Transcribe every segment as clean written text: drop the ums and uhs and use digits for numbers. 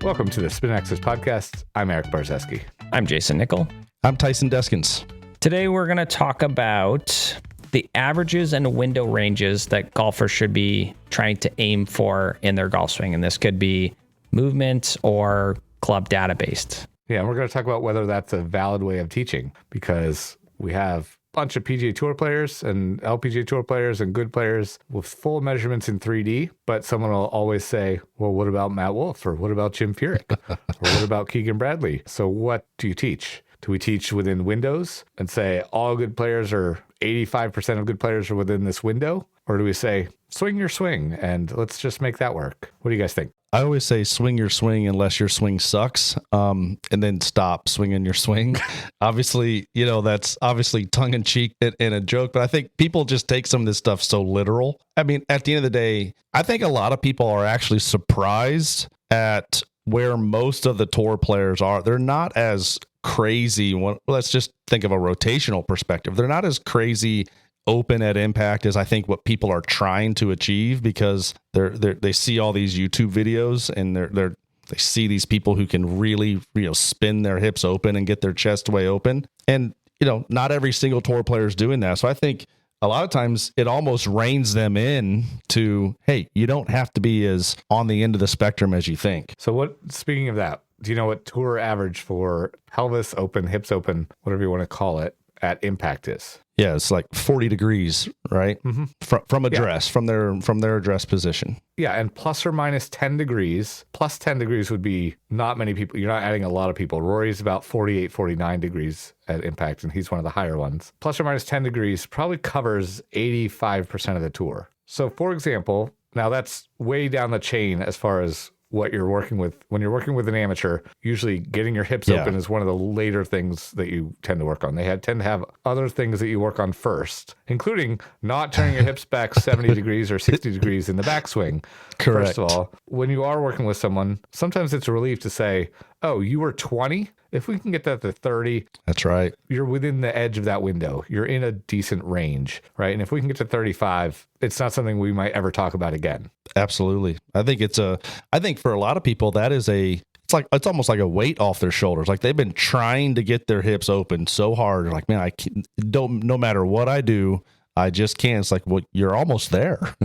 Welcome to the Spin Access Podcast. I'm Erik Barzeski. I'm Jayson Nickol. I'm Tyson Deskins. Today we're going to talk about the averages and window ranges that golfers should be trying to aim for in their golf swing. And this could be movement or club data based. Yeah, and we're going to talk about whether that's a valid way of teaching, because we have a bunch of PGA Tour players and LPGA Tour players and good players with full measurements in 3D, but someone will always say, well, what about Matt Wolff, or what about Jim Furyk, or what about Keegan Bradley? So what do you teach? Do we teach within windows and say all good players, or 85% of good players are within this window? Or do we say, swing your swing and let's just make that work? What do you guys think? I always say swing your swing unless your swing sucks, and then stop swinging your swing. Obviously, that's obviously tongue-in-cheek and a joke, but I think people just take some of this stuff so literal. I mean, at the end of the day, I think a lot of people are actually surprised at where most of the tour players are. They're not as crazy. Let's just think of a rotational perspective. They're not as crazy open at impact as I think what people are trying to achieve, because they see all these YouTube videos and they see these people who can really spin their hips open and get their chest way open, and not every single tour player is doing that. So I think a lot of times it almost reins them in to, hey, you don't have to be as on the end of the spectrum as you think. So speaking of that, do you know what tour average for pelvis open, hips open, whatever you want to call it, at impact is? Yeah, it's like 40 degrees, right? Mm-hmm. From address, from their address position. Yeah, and plus or minus 10 degrees. Plus 10 degrees would be not many people. You're not adding a lot of people. Rory's about 48, 49 degrees at impact, and he's one of the higher ones. Plus or minus 10 degrees probably covers 85% of the tour. So, for example, now that's way down the chain as far as what you're working with. When you're working with an amateur, usually getting your hips open is one of the later things that you tend to work on. They tend to have other things that you work on first, including not turning your hips back 70 degrees or 60 degrees in the backswing. Correct. First of all, when you are working with someone, sometimes it's a relief to say, oh, you were 20? If we can get that to 30, that's right. You're within the edge of that window. You're in a decent range, right? And if we can get to 35, it's not something we might ever talk about again. Absolutely. I think for a lot of people, it's almost like a weight off their shoulders. Like they've been trying to get their hips open so hard. They're like, man, no matter what I do, I just can't. It's like, well, you're almost there.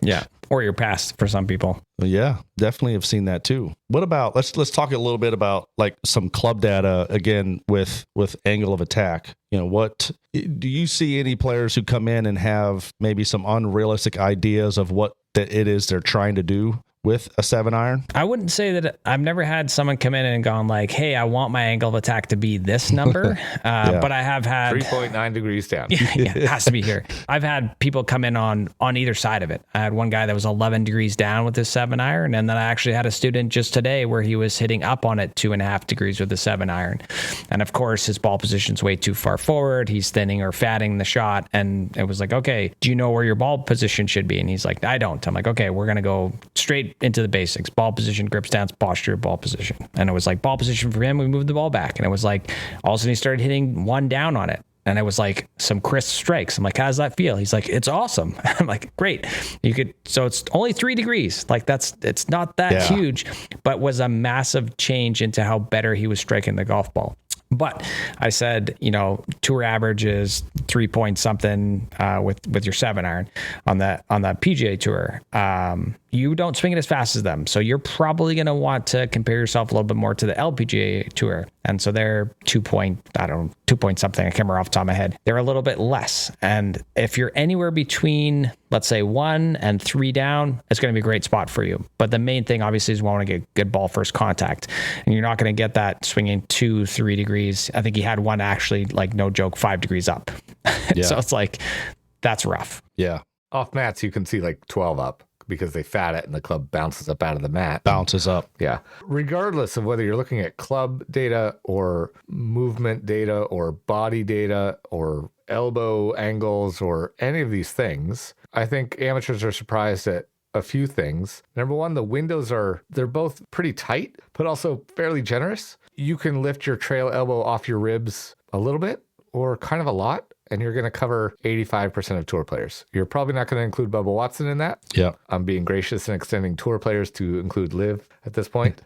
Yeah. Or you're past for some people. Yeah, definitely have seen that too. What about, let's talk a little bit about like some club data again with angle of attack. What do you see any players who come in and have maybe some unrealistic ideas of what it is they're trying to do with a 7-iron? I wouldn't say that. I've never had someone come in and gone like, hey, I want my angle of attack to be this number. But I have had 3.9 degrees down. Yeah, it has to be here. I've had people come in on either side of it. I had one guy that was 11 degrees down with his 7-iron. And then I actually had a student just today where he was hitting up on it 2.5 degrees with the 7-iron. And of course, his ball position's way too far forward. He's thinning or fatting the shot. And it was like, okay, do you know where your ball position should be? And he's like, I don't. I'm like, okay, we're going to go straight into the basics: ball position, grip stance, posture, ball position. And it was like ball position for him. We moved the ball back, and it was like all of a sudden he started hitting one down on it, and it was like some crisp strikes. I'm like, how does that feel? He's like, it's awesome. I'm like, great. So it's only 3 degrees. Like it's not that huge, but was a massive change into how better he was striking the golf ball. But I said, tour average is 3 point something with your 7-iron on that PGA Tour. You don't swing it as fast as them, so you're probably going to want to compare yourself a little bit more to the LPGA Tour. And so they're 2 point something. I can't remember off the top of my head. They're a little bit less. And if you're anywhere between, let's say 1 and 3 down, it's going to be a great spot for you. But the main thing, obviously, is we want to get good ball first contact. And you're not going to get that swinging 2-3 degrees. I think he had one actually, like no joke, 5 degrees up. Yeah. So it's like, that's rough. Yeah. Off mats, you can see like 12 up, because they fat it and the club bounces up out of the mat. Bounces up. Yeah. Regardless of whether you're looking at club data or movement data or body data or elbow angles or any of these things, I think amateurs are surprised at a few things. Number one, the windows they're both pretty tight, but also fairly generous. You can lift your trail elbow off your ribs a little bit or kind of a lot, and you're going to cover 85% of tour players. You're probably not going to include Bubba Watson in that. Yeah. I'm being gracious and extending tour players to include Liv at this point.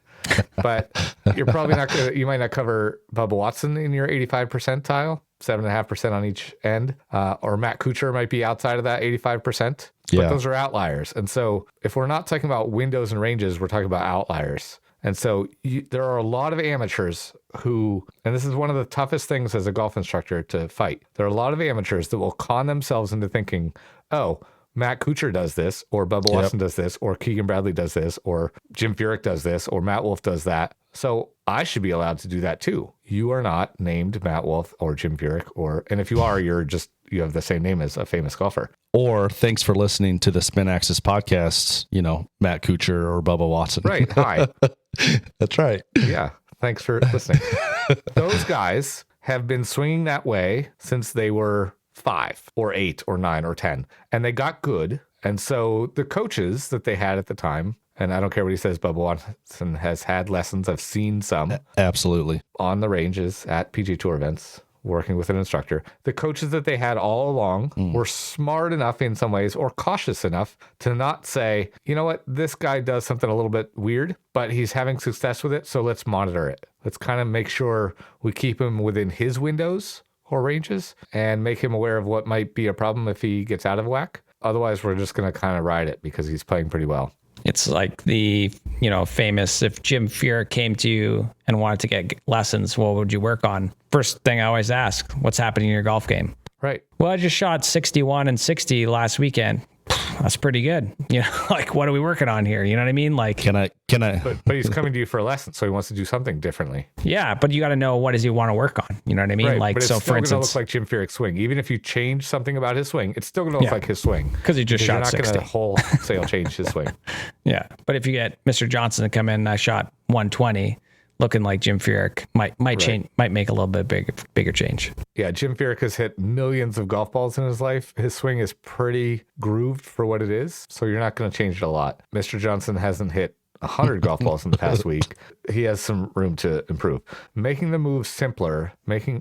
But you're probably not going to, you might not cover Bubba Watson in your 85 percentile, 7.5% on each end. Or Matt Kuchar might be outside of that 85%. But Yeah. those are outliers. And so if we're not talking about windows and ranges, we're talking about outliers. And so there are a lot of amateurs who, and this is one of the toughest things as a golf instructor to fight. There are a lot of amateurs that will con themselves into thinking, oh, Matt Kuchar does this, or Bubba Watson does this, or Keegan Bradley does this, or Jim Furyk does this, or Matt Wolff does that. So I should be allowed to do that too. You are not named Matt Wolff or Jim Furyk, and if you are, you have the same name as a famous golfer. Or thanks for listening to the Spin Axis podcasts, Matt Kuchar or Bubba Watson. Right. Hi. That's right. Yeah. Thanks for listening. Those guys have been swinging that way since they were 5 or 8 or 9 or 10, and they got good. And so the coaches that they had at the time, and I don't care what he says, Bubba Watson has had lessons. I've seen some Absolutely on the ranges at PGA Tour events, working with an instructor. The coaches that they had all along were smart enough in some ways, or cautious enough to not say, you know what, this guy does something a little bit weird, but he's having success with it, so let's monitor it. Let's kind of make sure we keep him within his windows or ranges and make him aware of what might be a problem if he gets out of whack. Otherwise, we're just going to kind of ride it because he's playing pretty well. It's like the, famous, if Jim Furyk came to you and wanted to get lessons, what would you work on? First thing I always ask, what's happening in your golf game? Right. Well, I just shot 61 and 60 last weekend. That's pretty good. What are we working on here? You know what I mean? Like, can I but he's coming to you for a lesson, so he wants to do something differently. yeah, but you got to know what does he want to work on? You know what I mean? Right, Like, but it's so still for going to instance, look like Jim Furyk's swing. Even if you change something about his swing, it's still going to look like his swing. because he just shot You're not 60. going to wholesale change his swing. Yeah. But if you get Mr. Johnson to come in and I shot 120 looking like Jim Furyk, might change, might make a little bit bigger change. Yeah, Jim Furyk has hit millions of golf balls in his life. His swing is pretty grooved for what it is, so you're not going to change it a lot. Mr. Johnson hasn't hit 100 golf balls in the past week. He has some room to improve. Making the move simpler,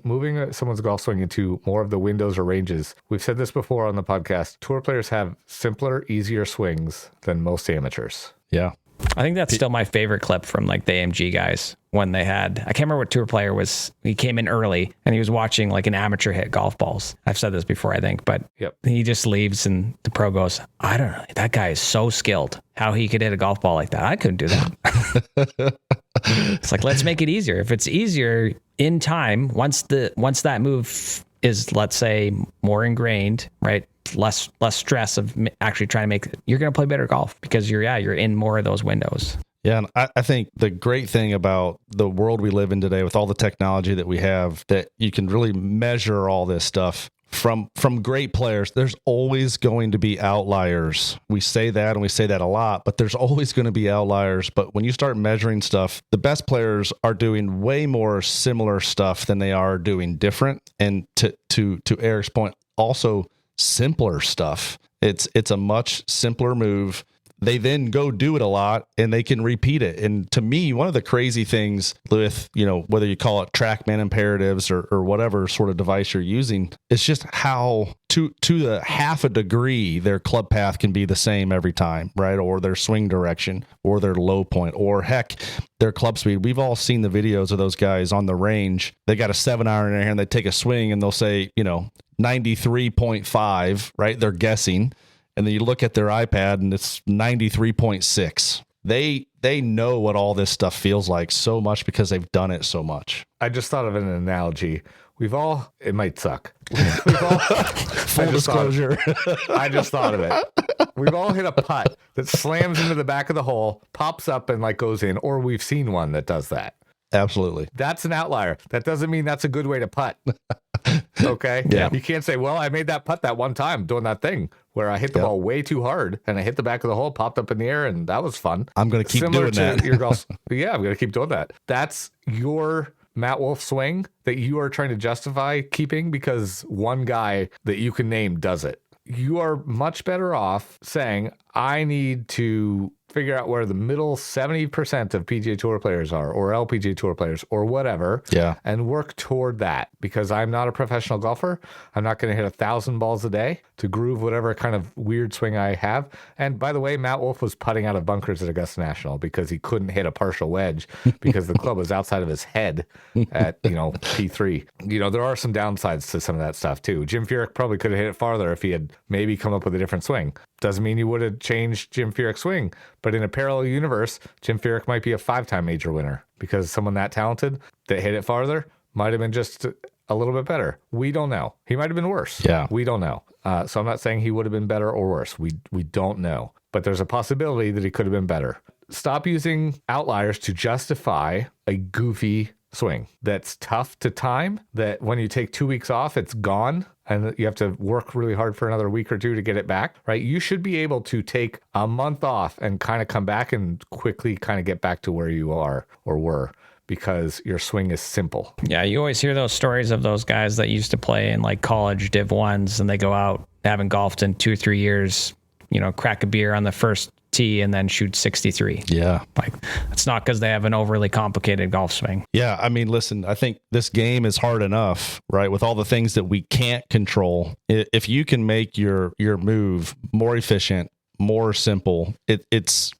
moving someone's golf swing into more of the windows or ranges. We've said this before on the podcast. Tour players have simpler, easier swings than most amateurs. Yeah. I think that's still my favorite clip from like the AMG guys when they had, I can't remember what tour player was. He came in early and he was watching like an amateur hit golf balls. I've said this before, I think, but he just leaves and the pro goes, I don't know. That guy is so skilled how he could hit a golf ball like that. I couldn't do that. It's like, let's make it easier. If it's easier in time, once that move is, let's say, more ingrained, right? Less stress of actually trying to make it, you're going to play better golf because you're in more of those windows. Yeah, and I think the great thing about the world we live in today with all the technology that we have, that you can really measure all this stuff from great players. There's always going to be outliers. We say that and we say that a lot, but there's always going to be outliers. But when you start measuring stuff, the best players are doing way more similar stuff than they are doing different. And to Eric's point, also simpler stuff. It's a much simpler move. They then go do it a lot and they can repeat it. And to me, one of the crazy things with, whether you call it TrackMan imperatives or whatever sort of device you're using, it's just how to the half a degree, their club path can be the same every time, right? Or their swing direction or their low point, or heck, their club speed. We've all seen the videos of those guys on the range. They got a 7-iron in their hand. They take a swing and they'll say, 93.5, right? They're guessing. And then you look at their iPad and it's 93.6. They know what all this stuff feels like so much because they've done it so much. I just thought of an analogy. It might suck. Full disclosure. I just thought of it. We've all hit a putt that slams into the back of the hole, pops up and goes in, or we've seen one that does that. Absolutely. That's an outlier. That doesn't mean that's a good way to putt. Okay? Yeah. You can't say, well, I made that putt that one time doing that thing where I hit the ball way too hard and I hit the back of the hole, popped up in the air, and that was fun. I'm going to keep Similar doing that. Your golf, yeah, I'm going to keep doing that. That's your Matt Wolff swing that you are trying to justify keeping because one guy that you can name does it. You are much better off saying, I need to figure out where the middle 70% of PGA Tour players are, or LPGA Tour players, or whatever, and work toward that. Because I'm not a professional golfer. I'm not going to hit 1,000 balls a day to groove whatever kind of weird swing I have. And by the way, Matt Wolff was putting out of bunkers at Augusta National because he couldn't hit a partial wedge because the club was outside of his head at, P3. There are some downsides to some of that stuff too. Jim Furyk probably could have hit it farther if he had maybe come up with a different swing. Doesn't mean you would have changed Jim Furyk's swing, but in a parallel universe, Jim Furyk might be a 5-time major winner because someone that talented that hit it farther might have been just a little bit better. We don't know. He might have been worse. Yeah. We don't know. So I'm not saying he would have been better or worse. We don't know, but there's a possibility that he could have been better. Stop using outliers to justify a goofy swing that's tough to time, that when you take 2 weeks off, it's gone. And you have to work really hard for another week or two to get it back, right? You should be able to take a month off and kind of come back and quickly kind of get back to where you are or were, because your swing is simple. Yeah, you always hear those stories of those guys that used to play in like college Div 1s and they go out, haven't golfed in 2 or 3 years, crack a beer on the first tee and then shoot 63. Yeah. Like, it's not because they have an overly complicated golf swing. Yeah. I mean, listen, I think this game is hard enough, right? With all the things that we can't control. If you can make your move more efficient, more simple, it's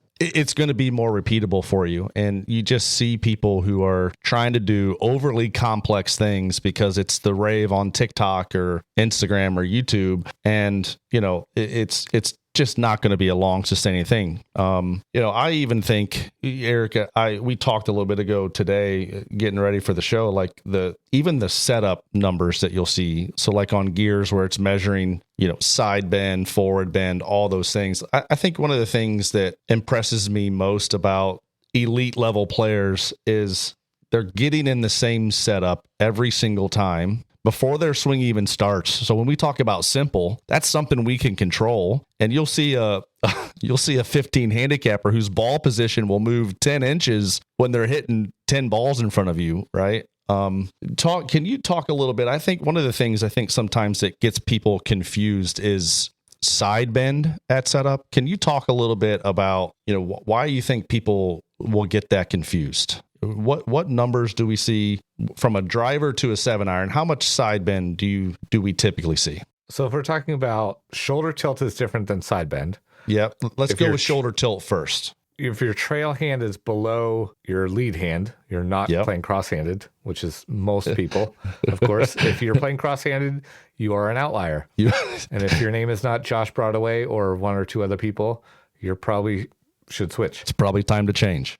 going to be more repeatable for you. And you just see people who are trying to do overly complex things because it's the rave on TikTok or Instagram or YouTube. And, it's just not going to be a long sustaining thing. I even think, Erik, we talked a little bit ago today, getting ready for the show, like even the setup numbers that you'll see. So like on gears where it's measuring, side bend, forward bend, all those things. I think one of the things that impresses me most about elite level players is they're getting in the same setup every single time before their swing even starts. So when we talk about simple, that's something we can control. And you'll see a 15 handicapper whose ball position will move 10 inches when they're hitting 10 balls in front of you, right? Can you talk a little bit? I think one of the things sometimes that gets people confused is side bend at setup. Can you talk a little bit about, why you think people will get that confused? What numbers do we see from a driver to a 7-iron? How much side bend do we typically see? So if we're talking about shoulder tilt is different than side bend. Yep. Let's go with shoulder tilt first. If your trail hand is below your lead hand, you're not playing cross-handed, which is most people, of course. If you're playing cross-handed, you are an outlier. And if your name is not Josh Broadway or one or two other people, you're probably should switch. It's probably time to change.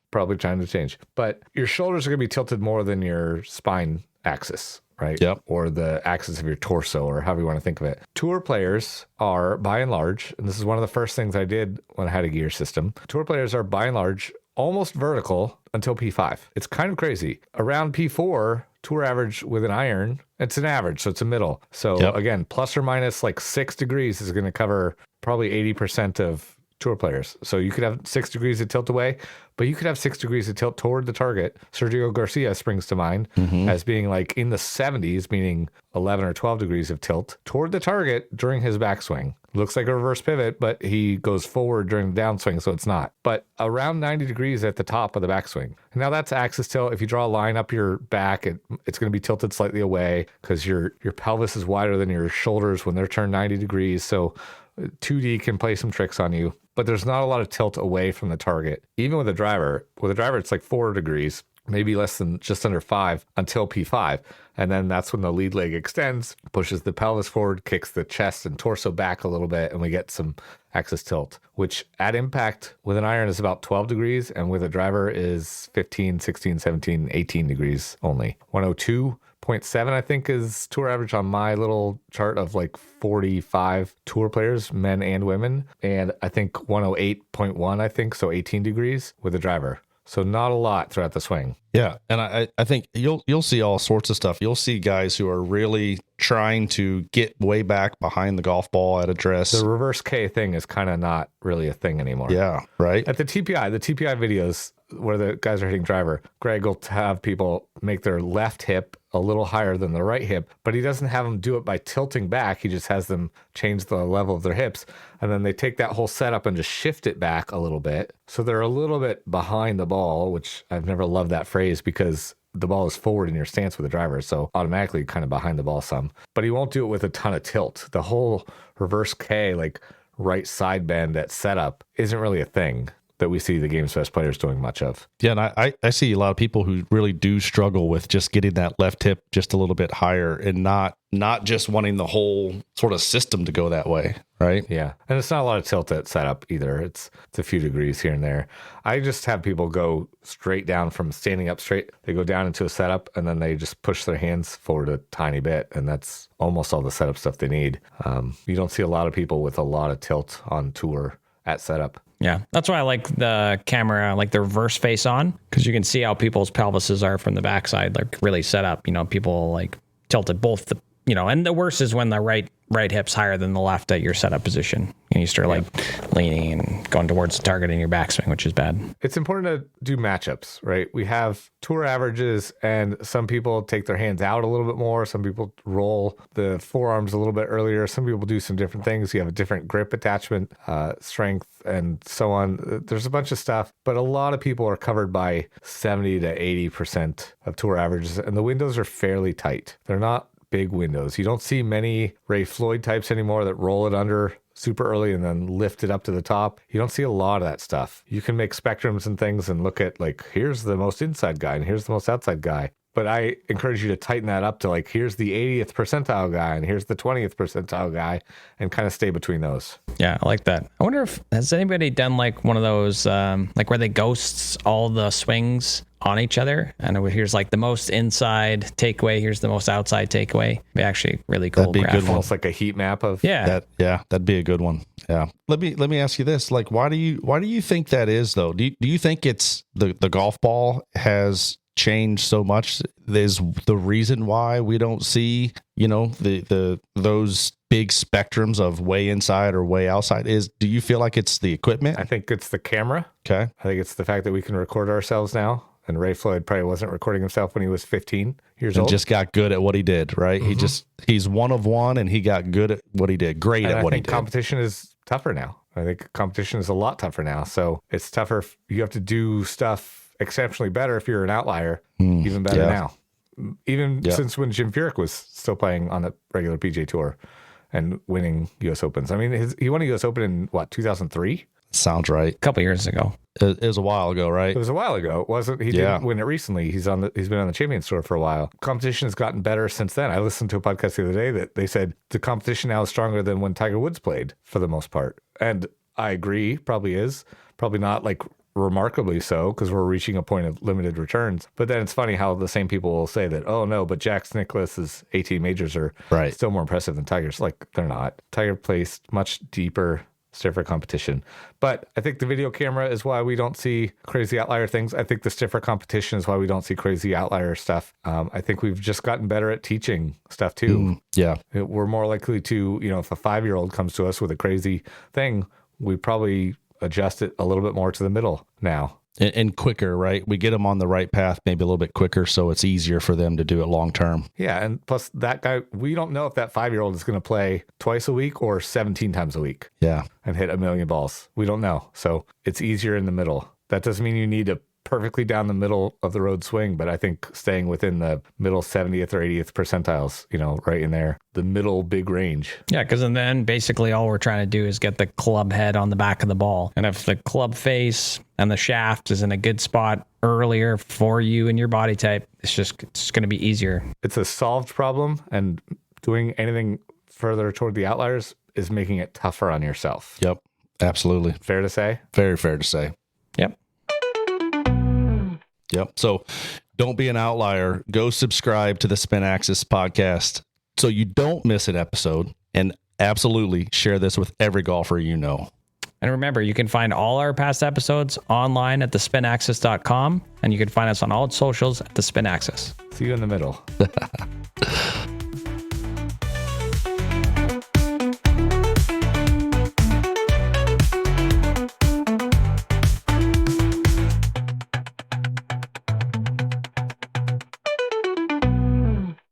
But your shoulders are going to be tilted more than your spine axis, right? Yep. Or the axis of your torso, or however you want to think of it. Tour players are, by and large, and this is one of the first things I did when I had a gear system, tour players are, by and large, almost vertical until P5. It's kind of crazy. Around P4, tour average with an iron, it's an average, so it's a middle. So again, plus or minus like 6 degrees is going to cover probably 80% of tour players. So you could have 6 degrees of tilt away, but you could have 6 degrees of tilt toward the target. Sergio Garcia springs to mind as being like in the 70s, meaning 11 or 12 degrees of tilt toward the target during his backswing. Looks like a reverse pivot, but he goes forward during the downswing, so it's not. But around 90 degrees at the top of the backswing. Now that's axis tilt. If you draw a line up your back, it's going to be tilted slightly away because your pelvis is wider than your shoulders when they're turned 90 degrees. So 2D can play some tricks on you, but there's not a lot of tilt away from the target. Even with a driver, it's like 4 degrees, maybe less than just under 5 until P5. And then that's when the lead leg extends, pushes the pelvis forward, kicks the chest and torso back a little bit, and we get some axis tilt, which at impact with an iron is about 12 degrees, and with a driver is 15, 16, 17, 18 degrees only. 102.7, I think, is tour average on my little chart of like 45 tour players, men and women. And I think 108.1, so 18 degrees with a driver. So not a lot throughout the swing. Yeah, and I think you'll see all sorts of stuff. You'll see guys who are really trying to get way back behind the golf ball at address. The reverse K thing is kind of not really a thing anymore. Yeah, right. At the TPI videos where the guys are hitting driver, Greg will have people make their left hip a little higher than the right hip, but he doesn't have them do it by tilting back. He just has them change the level of their hips, and then they take that whole setup and just shift it back a little bit. So they're a little bit behind the ball, which I've never loved that phrase because the ball is forward in your stance with the driver, so automatically kind of behind the ball some. But he won't do it with a ton of tilt. The whole reverse K, like right side bend at setup, isn't really a thing that we see the game's best players doing much of. Yeah, and I see a lot of people who really do struggle with just getting that left hip just a little bit higher and not just wanting the whole sort of system to go that way, right? Yeah, and it's not a lot of tilt at setup either. It's a few degrees here and there. I just have people go straight down from standing up straight. They go down into a setup, and then they just push their hands forward a tiny bit, and that's almost all the setup stuff they need. You don't see a lot of people with a lot of tilt on tour at setup. Yeah, that's why I like the camera, like the reverse face on, because you can see how people's pelvises are from the backside, like really set up. People like tilted both the, and the worst is when the right hip's higher than the left at your setup position. And you start like leaning and going towards the target in your backswing, which is bad. It's important to do matchups, right? We have tour averages, and some people take their hands out a little bit more. Some people roll the forearms a little bit earlier. Some people do some different things. You have a different grip attachment, strength, and so on. There's a bunch of stuff, but a lot of people are covered by 70 to 80% of tour averages, and the windows are fairly tight. They're not big windows. You don't see many Ray Floyd types anymore that roll it under super early and then lift it up to the top. You don't see a lot of that stuff. You can make spectrums and things and look at like, here's the most inside guy and here's the most outside guy. But I encourage you to tighten that up to like, here's the 80th percentile guy and here's the 20th percentile guy, and kind of stay between those. Yeah, I like that. I wonder if, has anybody done like one of those, like where they ghosts all the swings on each other? And here's like the most inside takeaway, here's the most outside takeaway. It'd be actually really cool. That'd be a good one. Almost like a heat map of that'd be a good one. Yeah. Let me ask you this. Like, why do you think that is though? Do you think it's the golf ball has changed so much is the reason why we don't see, those big spectrums of way inside or way outside? Do you feel like it's the equipment? I think it's the camera. Okay. I think it's the fact that we can record ourselves now. And Ray Floyd probably wasn't recording himself when he was 15 years old. Just got good at what he did, right? Mm-hmm. He's one of one, and he got good at what he did. Great at what he did. Competition is tougher now. I think competition is a lot tougher now. So it's tougher. You have to do stuff exceptionally better if you're an outlier, even better now. Even since when Jim Furyk was still playing on the regular PGA Tour and winning U.S. Opens. I mean, he won a U.S. Open in, 2003? Sounds right. A couple years ago. It was a while ago, right? It was a while ago, wasn't he? Didn't win it recently. He's been on the Champions Tour for a while. Competition has gotten better since then. I listened to a podcast the other day that they said the competition now is stronger than when Tiger Woods played for the most part. And I agree, probably is. Probably not like remarkably so, because we're reaching a point of limited returns. But then it's funny how the same people will say that, oh no, but Jack Nicklaus's 18 majors are still more impressive than Tiger's. Like, they're not. Tiger plays much deeper, stiffer competition. But I think the video camera is why we don't see crazy outlier things. I think the stiffer competition is why we don't see crazy outlier stuff. I think we've just gotten better at teaching stuff too. We're more likely to, if a 5-year-old comes to us with a crazy thing, we probably adjust it a little bit more to the middle now. And quicker, right? We get them on the right path, maybe a little bit quicker, so it's easier for them to do it long term. Yeah, and plus that guy, we don't know if that 5-year-old is going to play twice a week or 17 times a week. Yeah. And hit 1 million balls. We don't know. So it's easier in the middle. That doesn't mean you need to perfectly down the middle of the road swing, but I think staying within the middle 70th or 80th percentiles, right in there, the middle big range. Yeah, because then basically all we're trying to do is get the club head on the back of the ball. And if the club face and the shaft is in a good spot earlier for you and your body type, it's going to be easier. It's a solved problem, and doing anything further toward the outliers is making it tougher on yourself. Yep, absolutely. Fair to say? Very fair to say. Yep. So don't be an outlier. Go subscribe to the Spin Axis podcast so you don't miss an episode, and absolutely share this with every golfer you know. And remember, you can find all our past episodes online at thespinaxis.com, and you can find us on all socials at The Spin Axis. See you in the middle.